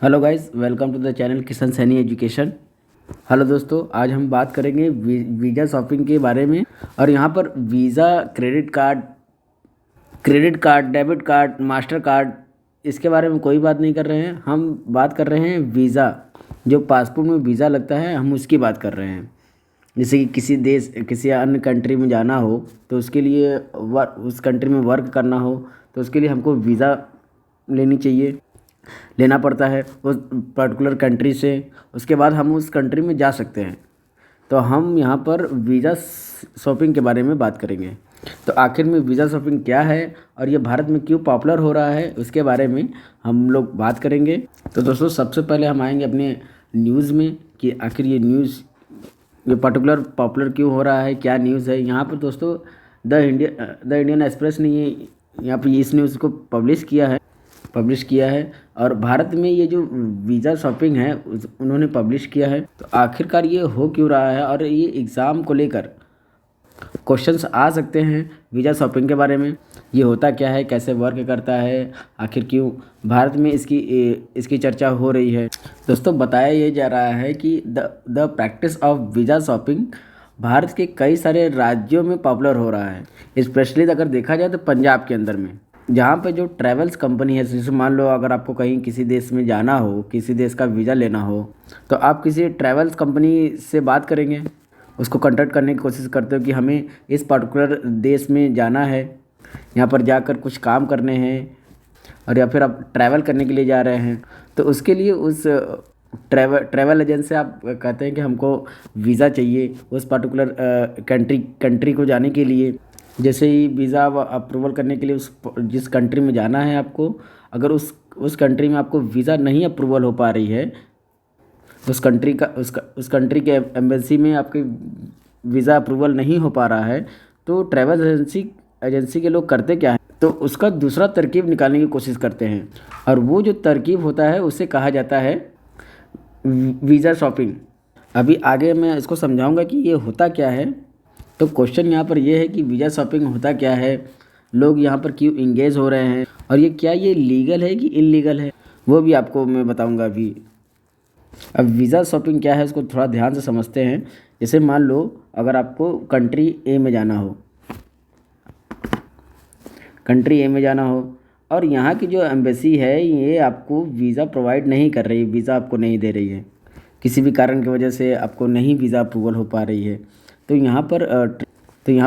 Hello guys, welcome to the channel Kishan Saini education. Hello दोस्तों, आज हम बात करेंगे वीज़ा शॉपिंग के बारे में। और यहाँ पर visa, credit card, debit card, master card, इसके बारे में कोई बात नहीं कर रहे हैं। हम बात कर रहे हैं वीज़ा, जो पासपोर्ट में वीज़ा लगता है, हम उसकी बात कर रहे हैं। जैसे कि किसी देश, किसी अन्य कंट्री में जाना हो तो उसके लिए उस कंट्री में वर्क करना हो तो उसके लिए हमको वीज़ा लेनी चाहिए, लेना पड़ता है उस पर्टिकुलर कंट्री से। उसके बाद हम उस कंट्री में जा सकते हैं। तो हम यहाँ पर वीज़ा शॉपिंग के बारे में बात करेंगे। तो आखिर में वीज़ा शॉपिंग क्या है और ये भारत में क्यों पॉपुलर हो रहा है, उसके बारे में हम लोग बात करेंगे। तो दोस्तों, सबसे पहले हम आएंगे अपने न्यूज़ में कि आखिर ये पर्टिकुलर पॉपुलर क्यों हो रहा है, क्या न्यूज़ है। यहाँ पर दोस्तों द इंडियन एक्सप्रेस ने ये यहाँ पर इस न्यूज़ को पब्लिश किया है। और भारत में ये जो वीज़ा शॉपिंग है उन्होंने पब्लिश किया है। तो आखिरकार ये हो क्यों रहा है, और ये एग्ज़ाम को लेकर क्वेश्चंस आ सकते हैं वीज़ा शॉपिंग के बारे में। ये होता क्या है, कैसे वर्क करता है, आखिर क्यों भारत में इसकी चर्चा हो रही है। दोस्तों, बताया ये जा रहा है कि the practice of visa shopping Bharat के कई सारे राज्यों में पॉपुलर हो रहा है। स्पेशली अगर देखा जाए तो पंजाब के अंदर में, जहाँ पे जो ट्रैवल्स कंपनी है, जैसे मान लो अगर आपको कहीं किसी देश में जाना हो, किसी देश का वीज़ा लेना हो, तो आप किसी ट्रैवल्स कंपनी से बात करेंगे, उसको कांटेक्ट करने की कोशिश करते हो कि हमें इस पर्टिकुलर देश में जाना है, यहाँ पर जाकर कुछ काम करने हैं, और या फिर आप ट्रैवल करने के लिए जा रहे हैं। तो उसके लिए उस ट्रैवल एजेंट से आप कहते हैं कि हमको वीज़ा चाहिए उस पर्टिकुलर कंट्री को जाने के लिए। जैसे ही वीज़ा अप्रूवल करने के लिए जिस कंट्री में जाना है आपको, अगर उस कंट्री में आपको वीज़ा नहीं अप्रूवल हो पा रही है, उस कंट्री के एम्बेसी में आपके वीज़ा अप्रूवल नहीं हो पा रहा है, तो ट्रैवल एजेंसी के लोग करते क्या हैं, तो उसका दूसरा तरकीब निकालने की कोशिश करते हैं। और वो जो तरकीब होता है उसे कहा जाता है वीज़ा शॉपिंग। अभी आगे मैं इसको समझाऊंगा कि ये होता क्या है। तो क्वेश्चन यहाँ पर ये है कि वीज़ा शॉपिंग होता क्या है, लोग यहाँ पर क्यों इंगेज हो रहे हैं, और ये लीगल है कि इलीगल है, वो भी आपको मैं बताऊंगा अभी। अब वीज़ा शॉपिंग क्या है, इसको थोड़ा ध्यान से समझते हैं। जैसे मान लो अगर आपको कंट्री ए में जाना हो और यहाँ की जो एम्बेसी है ये आपको वीज़ा प्रोवाइड नहीं कर रही, वीज़ा आपको नहीं दे रही है, किसी भी कारण की वजह से आपको नहीं वीज़ा अप्रूवल हो पा रही है। तो यहाँ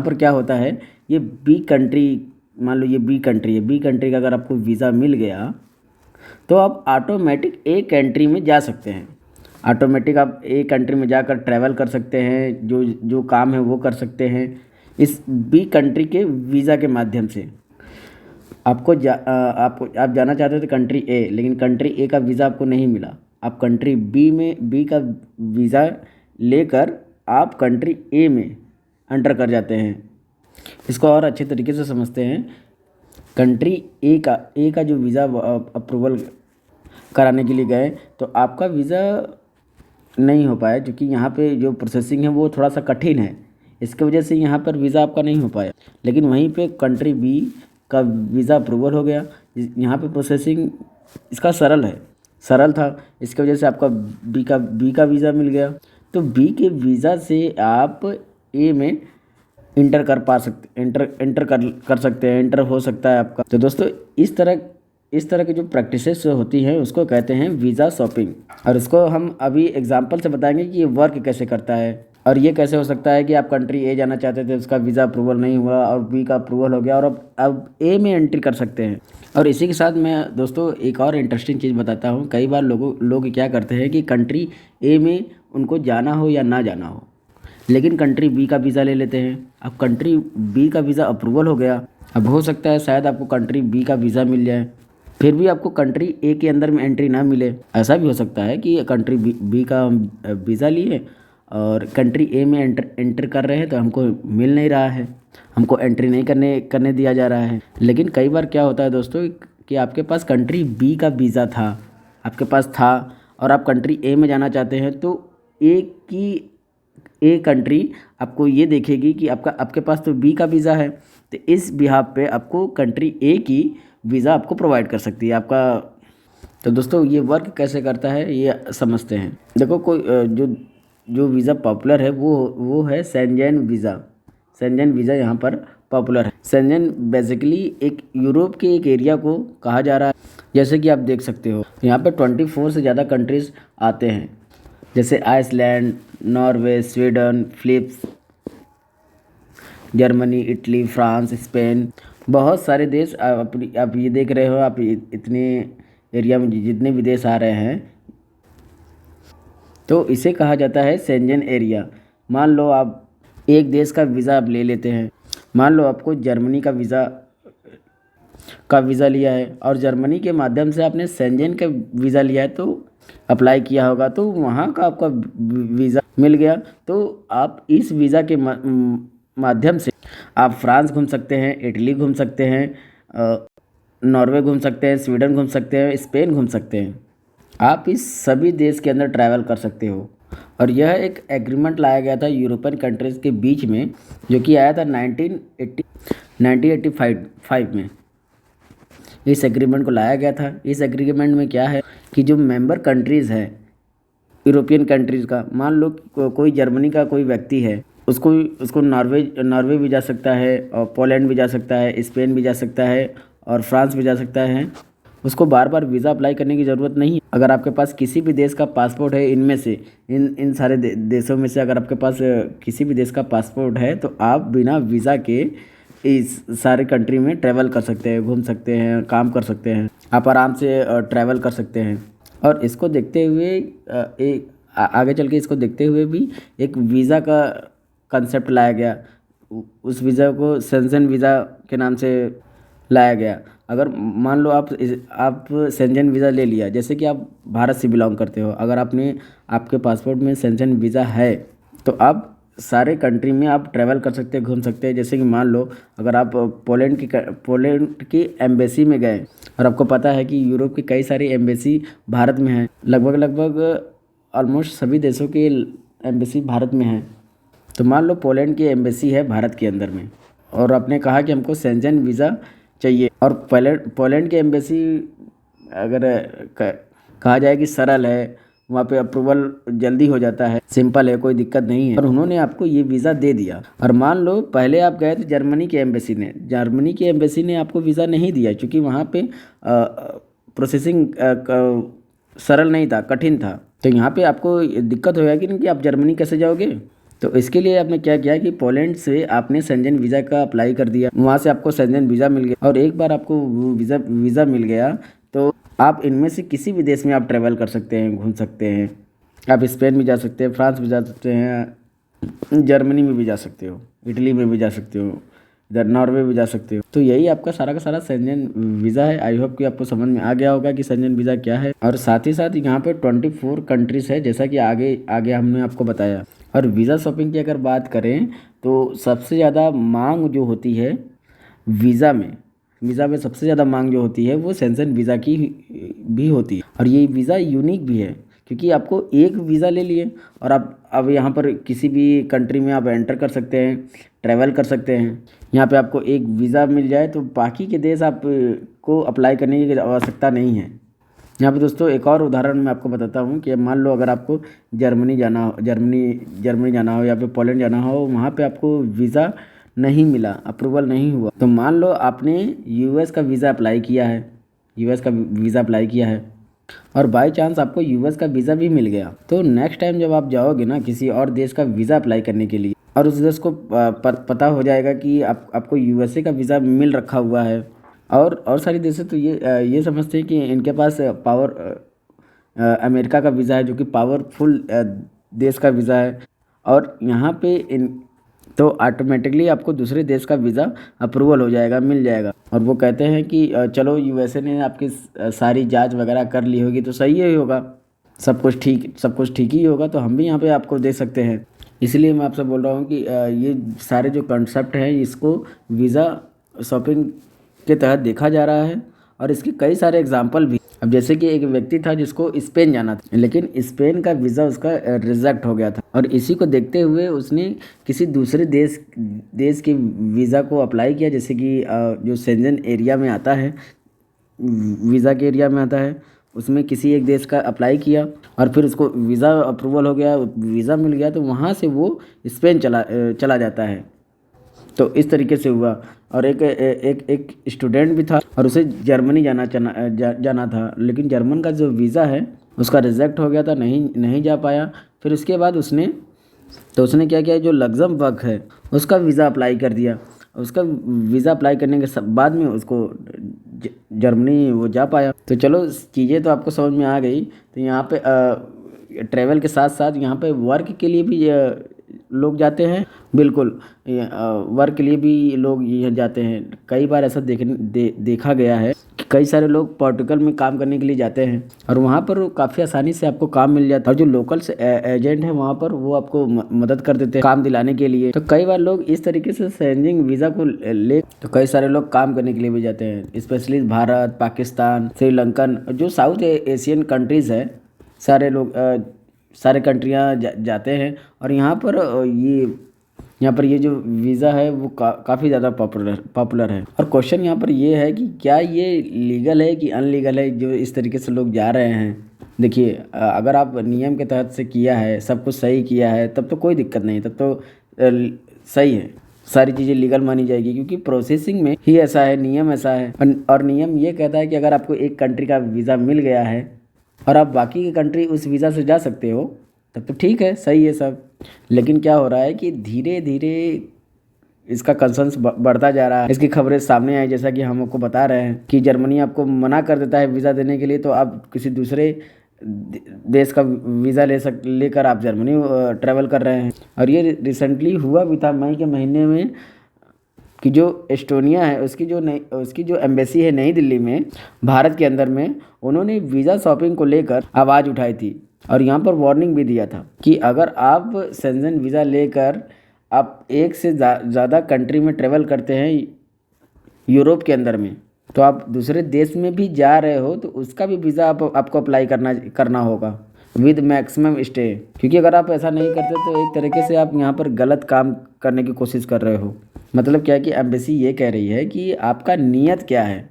पर क्या होता है, ये बी कंट्री, मान लो ये बी कंट्री है, बी कंट्री का अगर आपको वीज़ा मिल गया तो आप ऑटोमेटिक ए कंट्री में जा सकते हैं। ऑटोमेटिक आप ए कंट्री में जाकर ट्रैवल कर सकते हैं, जो जो काम है वो कर सकते हैं इस बी कंट्री के वीज़ा के माध्यम से। आप जाना चाहते थे कंट्री ए, लेकिन कंट्री ए का वीज़ा आपको नहीं मिला। आप कंट्री बी का वीज़ा लेकर आप कंट्री ए में एंटर कर जाते हैं। इसको और अच्छे तरीके से समझते हैं। कंट्री ए का जो वीज़ा अप्रूवल कराने के लिए गए तो आपका वीज़ा नहीं हो पाया, क्योंकि यहाँ पे जो प्रोसेसिंग है वो थोड़ा सा कठिन है, इसके वजह से यहाँ पर वीज़ा आपका नहीं हो पाया। लेकिन वहीं पे कंट्री बी का वीज़ा अप्रूवल हो गया। यहाँ पे प्रोसेसिंग इसका सरल था, इसकी वजह से आपका बी का वीज़ा मिल गया। तो बी के वीज़ा से आप ए में इंटर कर सकते हैं, इंटर हो सकता है आपका। तो दोस्तों, इस तरह की जो प्रैक्टिसेस होती हैं उसको कहते हैं वीज़ा शॉपिंग। और इसको हम अभी एग्जांपल से बताएंगे कि ये वर्क कैसे करता है, और ये कैसे हो सकता है कि आप कंट्री ए जाना चाहते थे, उसका वीज़ा अप्रूवल नहीं हुआ और बी का अप्रूवल हो गया और अब ए में एंट्री कर सकते हैं। और इसी के साथ मैं दोस्तों एक और इंटरेस्टिंग चीज़ बताता हूँ। कई बार लोग क्या करते हैं कि कंट्री ए में उनको जाना हो या ना जाना हो, लेकिन कंट्री बी का वीज़ा ले लेते हैं। अब कंट्री बी का वीज़ा अप्रूवल हो गया, अब हो सकता है शायद आपको कंट्री बी का वीज़ा मिल जाए, फिर भी आपको कंट्री ए के अंदर में एंट्री ना मिले। ऐसा भी हो सकता है कि कंट्री बी का वीज़ा लिए और कंट्री ए में एंटर कर रहे हैं तो हमको मिल नहीं रहा है, हमको एंट्री नहीं करने दिया जा रहा है। लेकिन कई बार क्या होता है दोस्तों कि आपके पास कंट्री बी का वीज़ा था, आपके पास था, और आप कंट्री ए में जाना चाहते हैं, तो ए कंट्री आपको ये देखेगी कि आपके पास तो बी का वीज़ा है, तो इस बिहाफ पे आपको कंट्री ए की वीज़ा आपको प्रोवाइड कर सकती है। आपका तो दोस्तों ये वर्क कैसे करता है ये समझते हैं। देखो कोई जो जो वीज़ा पॉपुलर है वो है शेंजन वीज़ा। शेंजन वीज़ा यहाँ पर पॉपुलर है। शेंजन बेसिकली एक यूरोप के एक एरिया को कहा जा रहा है। जैसे कि आप देख सकते हो यहाँ पे 24 से ज़्यादा कंट्रीज़ आते हैं, जैसे Iceland, Norway, Sweden, Philips, Germany, Italy, France, Spain, बहुत सारे देश। आप ये देख रहे हो, आप इतने एरिया में जितने भी देश आ रहे हैं, तो इसे कहा जाता है शेंजन एरिया। मान लो आप एक देश का वीज़ा आप ले लेते हैं। मान लो आपको जर्मनी का वीज़ा लिया है और जर्मनी के माध्यम से आपने शेंजन का वीज़ा लिया है, तो अप्लाई किया होगा, तो वहाँ का आपका वीज़ा मिल गया। तो आप इस वीज़ा के माध्यम से आप फ्रांस घूम सकते हैं, इटली घूम सकते हैं, नॉर्वे घूम सकते हैं, स्वीडन घूम सकते हैं, स्पेन घूम सकते हैं। आप इस सभी देश के अंदर ट्रैवल कर सकते हो। और यह एक एग्रीमेंट लाया गया था यूरोपियन कंट्रीज़ के बीच में, जो कि आया था 1985 में। इस एग्रीमेंट को लाया गया था। इस एग्रीमेंट में क्या है कि जो मेंबर कंट्रीज़ है यूरोपियन कंट्रीज़ का, मान लो कोई जर्मनी का कोई व्यक्ति है, उसको उसको नॉर्वे भी जा सकता है, और पोलैंड भी जा सकता है, स्पेन भी जा सकता है, और फ्रांस भी जा सकता है। उसको बार बार वीज़ा अप्लाई करने की ज़रूरत नहीं है। अगर आपके पास किसी भी देश का पासपोर्ट है, इनमें से इन सारे देशों में से अगर आपके पास किसी भी देश का पासपोर्ट है, तो आप बिना वीज़ा के इस सारे कंट्री में ट्रैवल कर सकते हैं, घूम सकते हैं, काम कर सकते हैं, आप आराम से ट्रैवल कर सकते हैं। और इसको देखते हुए आगे चल के इसको देखते हुए भी एक वीज़ा का कंसेप्ट लाया गया। उस वीज़ा को शेंजन वीज़ा के नाम से लाया गया। अगर मान लो आप शेंजन वीज़ा ले लिया, जैसे कि आप भारत से बिलोंग करते हो, अगर आपके पासपोर्ट में शेंजन वीज़ा है, तो आप सारे कंट्री में आप ट्रैवल कर सकते हैं, घूम सकते हैं। जैसे कि मान लो अगर आप पोलैंड की एम्बेसी में गए, और आपको पता है कि यूरोप की कई सारी एम्बेसी भारत में हैं, लगभग ऑलमोस्ट सभी देशों की एम्बेसी भारत में है। तो मान लो पोलैंड की एम्बेसी है भारत के अंदर में, और आपने कहा कि हमको शेंजन वीज़ा चाहिए, और पोलैंड की एम्बेसी अगर कहा जाए कि सरल है, वहाँ पे अप्रूवल जल्दी हो जाता है, सिंपल है, कोई दिक्कत नहीं है, और उन्होंने आपको ये वीज़ा दे दिया। और मान लो पहले आप गए थे जर्मनी की एम्बेसी ने आपको वीज़ा नहीं दिया, क्योंकि वहाँ पे प्रोसेसिंग सरल नहीं था, कठिन था। तो यहाँ पे आपको दिक्कत हो जाएगी ना कि आप जर्मनी कैसे जाओगे। तो इसके लिए आपने क्या किया कि पोलैंड से आपने शेंजन वीज़ा का अप्लाई कर दिया, वहाँ से आपको शेंजन वीज़ा मिल गया। और एक बार आपको वीज़ा मिल गया, तो आप इनमें से किसी भी देश में आप ट्रैवल कर सकते हैं, घूम सकते हैं। आप स्पेन भी जा सकते हैं, फ्रांस भी जा सकते हैं, जर्मनी में भी जा सकते हो, इटली में भी जा सकते हो, इधर नॉर्वे भी जा सकते हो। तो यही आपका सारा का सारा शेंजन वीज़ा है। आई होप कि आपको समझ में आ गया होगा कि शेंजन वीज़ा क्या है। और साथ ही साथ यहाँ पे 24 कंट्रीज़ है, जैसा कि आगे हमने आपको बताया। और वीज़ा शॉपिंग की अगर बात करें, तो सबसे ज़्यादा मांग जो होती है वीज़ा में सबसे ज़्यादा मांग जो होती है वो शेंजन वीज़ा की भी होती है। और ये वीज़ा यूनिक भी है, क्योंकि आपको एक वीज़ा ले लिए और आप अब यहाँ पर किसी भी कंट्री में आप एंटर कर सकते हैं, ट्रैवल कर सकते हैं। यहाँ पे आपको एक वीज़ा मिल जाए तो बाकी के देश आप को अप्लाई करने की आवश्यकता नहीं है। यहाँ पे दोस्तों एक और उदाहरण मैं आपको बताता हूँ कि मान लो अगर आपको जर्मनी जाना हो या फिर पोलैंड जाना हो, वहाँ पे आपको वीज़ा नहीं मिला, अप्रूवल नहीं हुआ, तो मान लो आपने यूएस का वीज़ा अप्लाई किया है और बाय चांस आपको यूएस का वीज़ा भी मिल गया, तो नेक्स्ट टाइम जब आप जाओगे ना किसी और देश का वीज़ा अप्लाई करने के लिए, और उस देश को पता हो जाएगा कि आपको यूएसए का वीज़ा मिल रखा हुआ है, और सारी देशें तो ये समझते हैं कि इनके पास अमेरिका का वीज़ा है, जो कि पावरफुल देश का वीज़ा है, और यहाँ पे तो ऑटोमेटिकली आपको दूसरे देश का वीज़ा अप्रूवल हो जाएगा, मिल जाएगा। और वो कहते हैं कि चलो यूएसए ने आपकी सारी जांच वगैरह कर ली होगी तो सही ही होगा, सब कुछ ठीक ही होगा, तो हम भी यहाँ पे आपको दे सकते हैं। इसलिए मैं आपसे बोल रहा हूँ कि ये सारे जो कॉन्सेप्ट हैं इसको वीज़ा शॉपिंग के तहत देखा जा रहा है। और इसके कई सारे एग्जाम्पल भी। अब जैसे कि एक व्यक्ति था जिसको स्पेन जाना था, लेकिन स्पेन का वीज़ा उसका रिजेक्ट हो गया था, और इसी को देखते हुए उसने किसी दूसरे देश के वीज़ा को अप्लाई किया, जैसे कि जो शेंजन एरिया में आता है, वीज़ा के एरिया में आता है, उसमें किसी एक देश का अप्लाई किया और फिर उसको वीज़ा अप्रूवल हो गया, वीज़ा मिल गया, तो वहाँ से वो स्पेन चला जाता है। तो इस तरीके से हुआ। और एक स्टूडेंट भी था और उसे जर्मनी जाना था, लेकिन जर्मन का जो वीज़ा है उसका रिजेक्ट हो गया था, नहीं जा पाया। फिर उसके बाद उसने क्या किया, जो लग्जमबर्ग है उसका वीज़ा अप्लाई कर दिया। उसका वीज़ा अप्लाई करने के बाद में उसको जर्मनी वो जा पाया। तो चलो चीज़ें तो आपको समझ में आ गई। तो यहाँ पे ट्रैवल के साथ साथ यहाँ पे वर्क के लिए भी लोग जाते हैं। बिल्कुल, वर्क के लिए भी लोग यहाँ जाते हैं। कई बार ऐसा देखा गया है कि कई सारे लोग पोर्टुगल में काम करने के लिए जाते हैं और वहाँ पर काफ़ी आसानी से आपको काम मिल जाता है। और जो लोकल एजेंट हैं वहाँ पर, वो आपको मदद कर देते हैं काम दिलाने के लिए। तो कई बार लोग इस तरीके से शेंजन वीज़ा को ले, तो कई सारे लोग काम करने के लिए भी जाते हैं, स्पेशली भारत, पाकिस्तान, श्रीलंकन, जो साउथ एशियन कंट्रीज़ है, सारे कंट्रियाँ जाते हैं। और यहाँ पर ये जो वीज़ा है वो काफ़ी ज़्यादा पॉपुलर है। और क्वेश्चन यहाँ पर ये है कि क्या ये लीगल है कि अनलीगल है, जो इस तरीके से लोग जा रहे हैं। देखिए, अगर आप नियम के तहत से किया है, सब कुछ सही किया है, तब तो कोई दिक्कत नहीं, तब तो सही है, सारी चीज़ें लीगल मानी जाएगी। क्योंकि प्रोसेसिंग में ही ऐसा है, नियम ऐसा है। और नियम ये कहता है कि अगर आपको एक कंट्री का वीज़ा मिल गया है और आप बाकी की कंट्री उस वीज़ा से जा सकते हो, तब तो ठीक है, सही है सब। लेकिन क्या हो रहा है कि धीरे धीरे इसका कंसर्न्स बढ़ता जा रहा है। इसकी खबरें सामने आई, जैसा कि हम आपको बता रहे हैं कि जर्मनी आपको मना कर देता है वीज़ा देने के लिए, तो आप किसी दूसरे देश का वीज़ा लेकर आप जर्मनी ट्रैवल कर रहे हैं। और ये रिसेंटली हुआ भी था मई के महीने में कि जो एस्टोनिया है उसकी जो एम्बेसी है नई दिल्ली में, भारत के अंदर में, उन्होंने वीज़ा शॉपिंग को लेकर आवाज़ उठाई थी और यहाँ पर वार्निंग भी दिया था कि अगर आप शेंजन वीज़ा लेकर आप एक से ज़्यादा कंट्री में ट्रेवल करते हैं यूरोप के अंदर में, तो आप दूसरे देश में भी जा रहे हो तो उसका भी वीज़ा आपको अप्लाई करना होगा विद मैक्सिमम स्टे। क्योंकि अगर आप ऐसा नहीं करते तो एक तरीके से आप यहाँ पर गलत काम करने की कोशिश कर रहे हो। मतलब क्या है कि एम्बेसी ये कह रही है कि आपका नियत क्या है।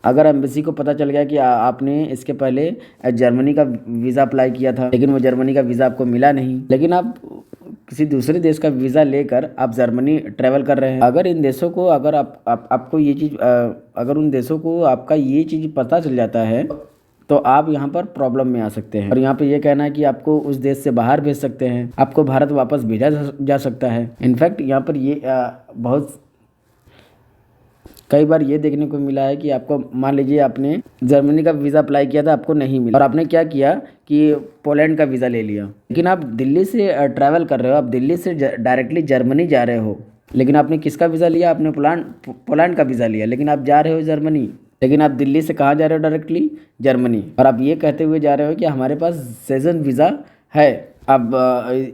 अगर एम्बेसी को पता चल गया कि आपने इसके पहले जर्मनी का वीज़ा अप्लाई किया था, लेकिन वो जर्मनी का वीज़ा आपको मिला नहीं, लेकिन आप किसी दूसरे देश का वीज़ा लेकर आप जर्मनी ट्रैवल कर रहे हैं, अगर इन देशों को अगर आपको ये चीज़ अगर उन देशों को आपका ये चीज़ पता चल जाता है तो आप यहाँ पर प्रॉब्लम में आ सकते हैं। और यहाँ पे ये कहना है कि आपको उस देश से बाहर भेज सकते हैं, आपको भारत वापस भेजा जा सकता है। इनफैक्ट यहाँ पर ये बहुत कई बार ये देखने को मिला है कि आपको, मान लीजिए आपने जर्मनी का वीज़ा अप्लाई किया था, आपको नहीं मिला, और आपने क्या किया कि पोलैंड का वीज़ा ले लिया। लेकिन आप दिल्ली से ट्रैवल कर रहे हो, आप दिल्ली से डायरेक्टली जर्मनी जा रहे हो, लेकिन आपने किसका वीज़ा लिया, आपने पोलैंड का वीज़ा लिया, लेकिन आप जा रहे हो जर्मनी। लेकिन आप दिल्ली से कहाँ जा रहे हो, डायरेक्टली जर्मनी, और आप ये कहते हुए जा रहे हो कि हमारे पास शेंजन वीज़ा है, अब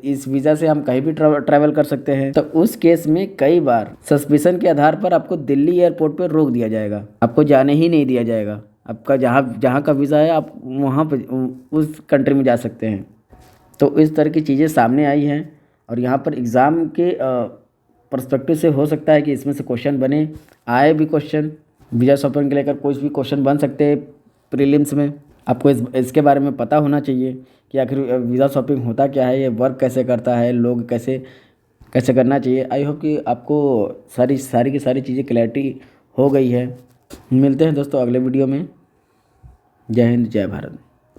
इस वीज़ा से हम कहीं भी ट्रैवल कर सकते हैं। तो उस केस में कई बार सस्पिशन के आधार पर आपको दिल्ली एयरपोर्ट पर रोक दिया जाएगा, आपको जाने ही नहीं दिया जाएगा। आपका जहाँ का वीज़ा है आप वहाँ पर उस कंट्री में जा सकते हैं। तो इस तरह की चीज़ें सामने आई हैं और यहाँ पर एग्ज़ाम के पर्सपेक्टिव से हो सकता है कि इसमें से क्वेश्चन बने, आए भी क्वेश्चन वीज़ा शॉपिंग को लेकर, कोई भी क्वेश्चन बन सकते हैं प्रीलिम्स में। आपको इसके बारे में पता होना चाहिए कि आखिर वीज़ा शॉपिंग होता क्या है, ये वर्क कैसे करता है, लोग कैसे करना चाहिए। आई होप कि आपको सारी की सारी चीज़ें क्लैरिटी हो गई है। मिलते हैं दोस्तों अगले वीडियो में। जय हिंद, जय भारत।